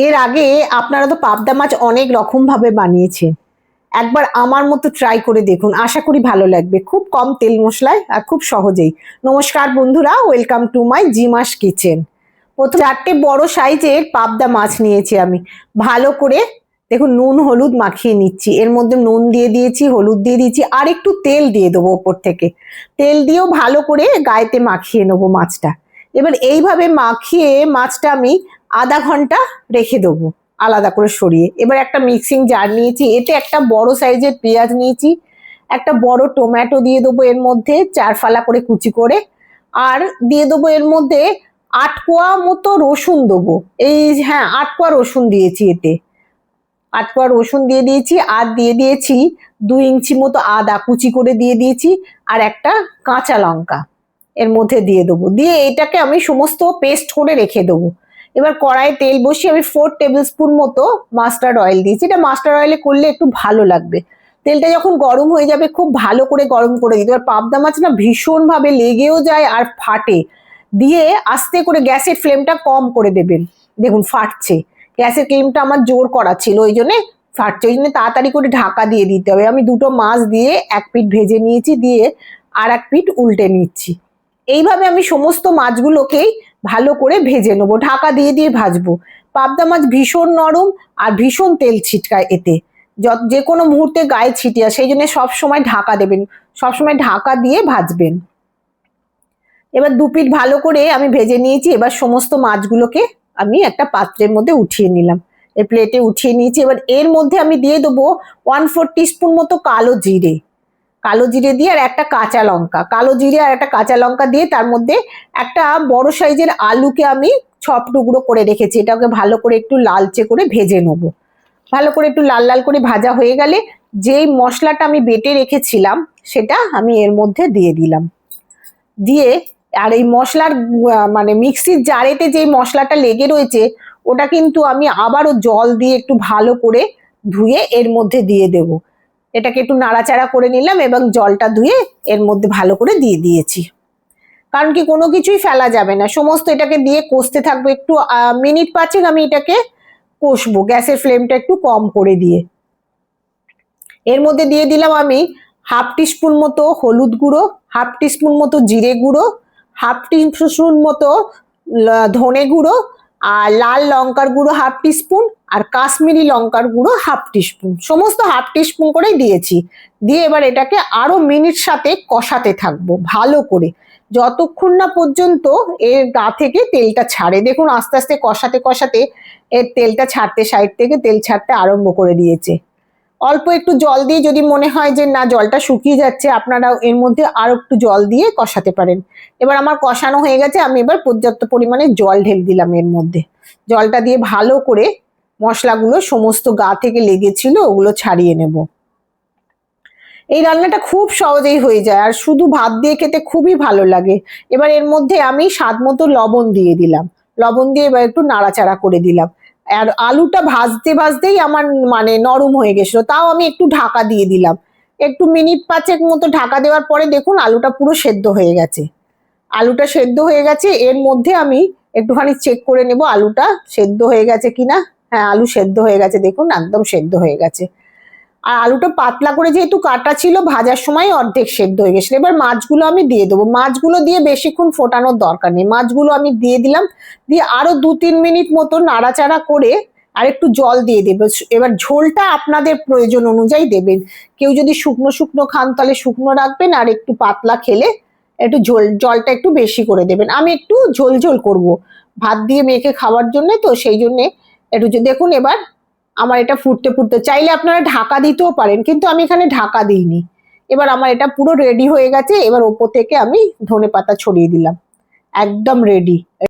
এর আগে আপনারা তো পাবদা মাছ অনেক রকম ভাবে বানিয়েছেন, একবার আমার মতো ট্রাই করে দেখুন, আশা করি ভালো লাগবে। খুব কম তেল মশলায় আর খুব সহজেই। নমস্কার বন্ধুরা, ওয়েলকাম টু মাই জিমাস কিচেন। প্রথম 4টে বড় সাইজের পাবদা মাছ নিয়েছি আমি। ভালো করে দেখুন নুন হলুদ মাখিয়ে নিচ্ছি। এর মধ্যে নুন দিয়ে দিয়েছি, হলুদ দিয়ে দিয়েছি, আর একটু তেল দিয়ে দেবো ওপর থেকে। তেল দিয়েও ভালো করে গায়েতে মাখিয়ে নেবো মাছটা। এবার এইভাবে মাখিয়ে মাছটা আমি আধা ঘন্টা রেখে দেবো আলাদা করে সরিয়ে। এবার একটা মিক্সিং জার নিয়েছি, এতে একটা বড় সাইজের পেঁয়াজ নিয়েছি, একটা বড় টমেটো দিয়ে দেবো এর মধ্যে 4 ফালা করে কুচি করে, আর দিয়ে দেবো এর মধ্যে 8 কোয়া মতো রসুন দেবো। এই হ্যাঁ, 8 কোয়া রসুন দিয়েছি, এতে 8 কোয়া রসুন দিয়ে দিয়েছি, আর দিয়ে দিয়েছি 2 ইঞ্চি মতো আদা কুচি করে দিয়ে দিয়েছি, আর একটা কাঁচা লঙ্কা এর মধ্যে দিয়ে দেবো। দিয়ে এটাকে আমি সমস্ত পেস্ট করে রেখে দেবো। এবার কড়াইয়ে তেল বসিয়ে আমি 4 টেবিল স্পুন মতো মাস্টার্ড অয়েল দিয়েছি। এটা মাস্টার্ড অয়েলে করলে একটু ভালো লাগবে। তেলটা যখন গরম হয়ে যাবে খুব ভালো করে গরম করে দিতে। এবার পাবদা মাছ না ভীষণ ভাবে লেগেও যায় আর ফাটে। দিয়ে আস্তে করে গ্যাসের ফ্লেমটা কম করে দেবেন। দেখুন ফাটছে, গ্যাসের ফ্লেমটা আমার জোর করা ছিল, ওই জন্য ফাটছে। ওই জন্য তাড়াতাড়ি করে ঢাকা দিয়ে দিতে হবে। আমি দুটো মাছ দিয়ে এক পিঠ ভেজে নিয়েছি, দিয়ে আর এক পিঠ উল্টে নিচ্ছি। এইভাবে আমি সমস্ত মাছগুলোকেই ভালো করে ভেজে নেবো, ঢাকা দিয়ে দিয়ে ভাজবো। পাবদা মাছ ভীষণ নরম আর ভীষণ তেল ছিটকায় এতে, যে কোনো মুহূর্তে গায়ে ছিটিয়ে, সেই জন্য সবসময় ঢাকা দেবেন, সবসময় ঢাকা দিয়ে ভাজবেন। এবার 2 পিঠ ভালো করে আমি ভেজে নিয়েছি। এবার সমস্ত মাছগুলোকে আমি একটা পাত্রের মধ্যে উঠিয়ে নিলাম, এই প্লেটে উঠিয়ে নিয়েছি। এবার এর মধ্যে আমি দিয়ে দেবো 1/4 টিস্পুন মতো কালো জিরে। কালো জিরে দিয়ে আর একটা কাঁচা লঙ্কা, কালো জিরে আর একটা কাঁচা লঙ্কা দিয়ে তার মধ্যে একটা বড় সাইজের আলুকে আমি 6 টুকরো করে রেখেছি। এটাকে ভালো করে একটু লালচে করে ভেজে নেবো। ভালো করে একটু লাল লাল করে ভাজা হয়ে গেলে যেই মশলাটা আমি বেটে রেখেছিলাম সেটা আমি এর মধ্যে দিয়ে দিলাম। দিয়ে আর এই মশলার মানে মিক্সির জারেতে যে মশলাটা লেগে রয়েছে ওটা কিন্তু আমি আবারও জল দিয়ে একটু ভালো করে ধুয়ে এর মধ্যে দিয়ে দেব। এটাকে একটু নাড়াচাড়া করে নিলাম এবং জলটা ধুয়ে এর মধ্যে ভালো করে দিয়ে দিয়েছি। কারণ কি কোনো কিছুই ফেলা যাবে না, সমস্ত এটাকে দিয়ে কষতে থাকবো। একটু মিনিট 5 আমি এটাকে কষবো, গ্যাসের ফ্লেমটা একটু কম করে দিয়ে। এর মধ্যে দিয়ে দিলাম আমি 1/2 টিস্পুন মতো হলুদ গুঁড়ো, 1/2 টিস্পুন মতো জিরে গুঁড়ো, 1/2 টিস্পুন মতো ধনে গুঁড়ো, আর লাল লঙ্কার গুঁড়ো 1/2 টিস্পুন, আর কাশ্মীরি লঙ্কার গুঁড়ো 1/2 টিস্পুন, সমস্ত 1/2 টিস্পুন করেই দিয়েছি। দিয়ে এবার এটাকে আরো মিনিট সাথে কষাতে থাকবো ভালো করে, যতক্ষণ না পর্যন্ত এর গা থেকে তেলটা ছাড়ে। দেখুন আস্তে আস্তে কষাতে কষাতে এর তেলটা ছাড়তে, সাইড থেকে তেল ছাড়তে আরম্ভ করে দিয়েছে। অল্প একটু জল দিয়ে, যদি মনে হয় যে না জলটা শুকিয়ে যাচ্ছে, আপনারা এর মধ্যে আরো একটু জল দিয়ে কষাতে পারেন। এবার আমার কষানো হয়ে গেছে, আমি এবার পর্যাপ্ত পরিমাণে জল ঢেলে দিলাম এর মধ্যে। জলটা দিয়ে ভালো করে মশলাগুলো সমস্ত গা থেকে লেগেছিল ওগুলো ছাড়িয়ে নেব। এই রান্নাটা খুব সহজেই হয়ে যায় আর শুধু ভাত দিয়ে খেতে খুবই ভালো লাগে। এবার এর মধ্যে আমি স্বাদ মতো লবণ দিয়ে দিলাম, লবণ দিয়ে এবার একটু নাড়াচাড়া করে দিলাম। আর আলুটা ভাজতে ভাজতেই আমার মানে নরম হয়ে গেছিল, তাও আমি একটু ঢাকা দিয়ে দিলাম। একটু মিনিট 5 মতো ঢাকা দেওয়ার পরে দেখুন আলুটা পুরো সেদ্ধ হয়ে গেছে। আলুটা সেদ্ধ হয়ে গেছে, এর মধ্যে আমি একটুখানি চেক করে নেব আলুটা সেদ্ধ হয়ে গেছে কিনা। হ্যাঁ, আলু সেদ্ধ হয়ে গেছে, দেখুন একদম সেদ্ধ হয়ে গেছে। আর আলুটা পাতলা করে যেহেতু কাটা ছিল, ভাজার সময় অর্ধেক সেদ্ধ হয়ে গেছিল। এবার মাছগুলো আমি দিয়ে দেবো। মাছগুলো দিয়ে বেশিক্ষণ ফোটানোর দরকার নেই, মাছগুলো আমি দিয়ে দিলাম। দিয়ে আরো 2-3 মিনিট মতো নাড়াচাড়া করে আর একটু জল দিয়ে দেবো। এবার ঝোলটা আপনাদের প্রয়োজন অনুযায়ী দেবেন। কেউ যদি শুকনো শুকনো খান তাহলে শুকনো রাখবেন, আর একটু পাতলা খেলে একটু জলটা একটু বেশি করে দেবেন। আমি একটু ঝোল ঝোল করবো, ভাত দিয়ে মেখে খাওয়ার জন্য, তো সেই জন্যে একটু দেখুন। এবার আমার এটা ফুটতে ফুটতে, চাইলে আপনারা ঢাকা দিতেও পারেন, কিন্তু আমি এখানে ঢাকা দিইনি। এবার আমার এটা পুরো রেডি হয়ে গেছে। এবার ওপর থেকে আমি ধনেপাতা ছড়িয়ে দিলাম, একদম রেডি।